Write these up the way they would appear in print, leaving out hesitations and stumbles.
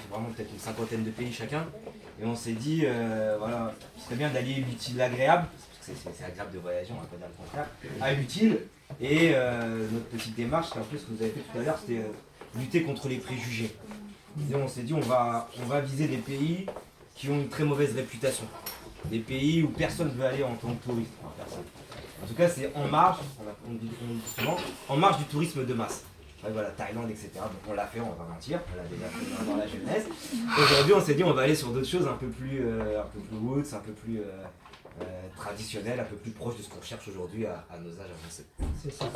vraiment peut-être une cinquantaine de pays chacun. Et on s'est dit, voilà, ce serait bien d'allier l'utile agréable, parce que c'est agréable de voyager, on va pas dire le contraire, à l'utile. Et notre petite démarche, c'est un peu ce que vous avez fait tout à l'heure, c'était lutter contre les préjugés. Et on s'est dit, on va viser des pays qui ont une très mauvaise réputation. Des pays où personne ne veut aller en tant que touriste. Enfin, personne. En tout cas, c'est en marge, on dit souvent, en marge du tourisme de masse. Ouais, voilà, Thaïlande, etc. Donc on l'a fait, on va pas mentir, on l'a déjà fait dans la jeunesse. Aujourd'hui, on s'est dit, on va aller sur d'autres choses un peu plus woods, un peu plus traditionnelles, un peu plus proches de ce qu'on cherche aujourd'hui à nos âges avancés. C'est ça.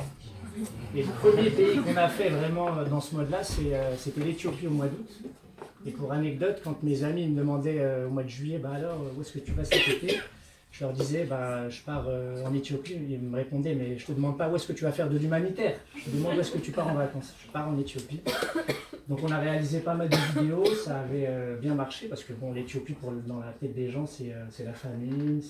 Et le premier pays qu'on a fait vraiment dans ce mode-là, c'était l'Éthiopie au mois d'août. Et pour anecdote, quand mes amis me demandaient au mois de juillet, bah alors, où est-ce que tu vas cet été? Je leur disais, bah, je pars en Éthiopie. Ils me répondaient, mais je te demande pas où est-ce que tu vas faire de l'humanitaire. Je te demande où est-ce que tu pars en vacances. Je pars en Éthiopie. Donc on a réalisé pas mal de vidéos, ça avait bien marché parce que bon, l'Éthiopie, dans la tête des gens, c'est la famine,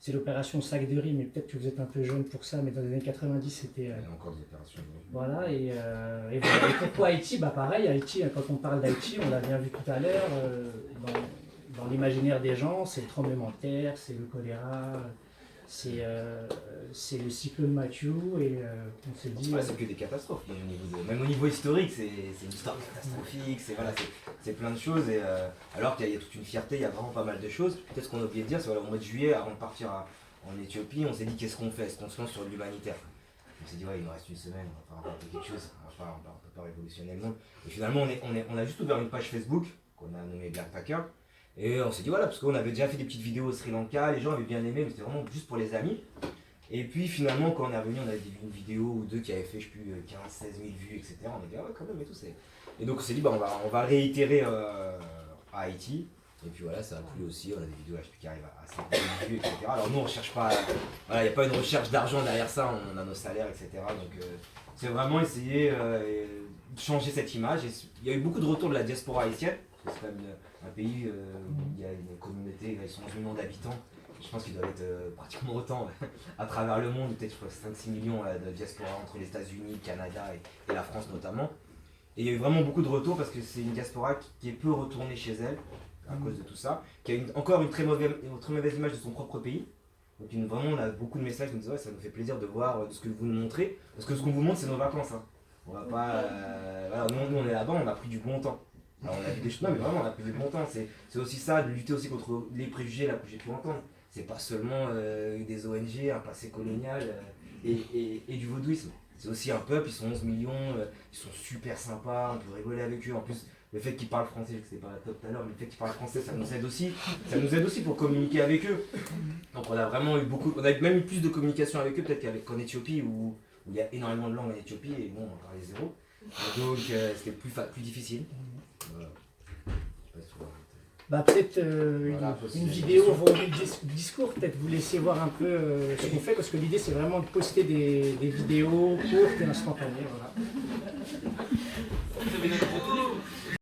c'est l'opération sac de riz, mais peut-être que vous êtes un peu jeune pour ça, mais dans les années 90, c'était... Il y a encore des opérations. Voilà, et voilà. Et pourquoi Haïti? Bah pareil, Haïti, quand on parle d'Haïti, on l'a bien vu tout à l'heure, dans l'imaginaire des gens, c'est le tremblement de terre, c'est le choléra, c'est le cyclone Matthew, et on s'est dit... c'est que des catastrophes, même au niveau historique, c'est une histoire catastrophique, c'est plein de choses, et alors qu'il y a toute une fierté, il y a vraiment pas mal de choses. Peut-être ce qu'on a oublié de dire, c'est voilà, au mois de juillet, avant de partir en Éthiopie, on s'est dit qu'est-ce qu'on fait? Est-ce qu'on se lance sur de l'humanitaire? On s'est dit ouais, il nous reste une semaine, on va faire un peu quelque chose, on peut pas révolutionner le monde. Et finalement on a juste ouvert une page Facebook qu'on a nommée Black Packer. Et on s'est dit voilà, parce qu'on avait déjà fait des petites vidéos au Sri Lanka, les gens avaient bien aimé, mais c'était vraiment juste pour les amis. Et puis finalement quand on est revenu, on avait vu une vidéo ou deux qui avait fait je sais plus 15-16 000 vues, etc. On a dit ah ouais quand même et tout. Et donc on s'est dit bah on va réitérer à Haïti. Et puis voilà, ça a plu aussi, on a des vidéos HP qui arrivent à 50 000 vues, etc. Alors nous on recherche pas, voilà, il n'y a pas une recherche d'argent derrière ça, on a nos salaires, etc. Donc c'est vraiment essayer de changer cette image. Et il y a eu beaucoup de retours de la diaspora haïtienne, parce que c'est quand même un pays où il y a une communauté, ils sont 11 millions d'habitants. Je pense qu'ils doivent être pratiquement autant à travers le monde, peut-être 5-6 millions de diaspora entre les États-Unis, le Canada et la France notamment. Et il y a eu vraiment beaucoup de retours parce que c'est une diaspora qui est peu retournée chez elle à cause de tout ça, qui a encore une très mauvaise image de son propre pays. Donc vraiment on a beaucoup de messages qui nous disent ouais, ça nous fait plaisir de voir ce que vous nous montrez, parce que ce qu'on vous montre c'est nos vacances. Hein. On va pas, voilà, nous on est là-bas, on a pris du bon temps. Alors on a vu des choses, non mais vraiment on a pris du bon temps, c'est aussi ça, de lutter aussi contre les préjugés là que j'ai pu entendre. C'est pas seulement des ONG, un passé colonial et du vaudouisme. C'est aussi un peuple, ils sont 11 millions, ils sont super sympas, on peut rigoler avec eux. En plus, le fait qu'ils parlent français, je sais que c'était pas top tout à l'heure, mais le fait qu'ils parlent français, ça nous aide aussi pour communiquer avec eux. Donc on a vraiment eu on a même eu plus de communication avec eux peut-être qu'en Éthiopie où il y a énormément de langues en Éthiopie et nous on parlait zéro. Donc c'était plus difficile. Voilà. Bah peut-être voilà, une vidéo, du discours, peut-être vous laisser voir un peu ce qu'on fait, parce que l'idée c'est vraiment de poster des vidéos courtes et instantanées. Voilà. Vous avez notre contenu?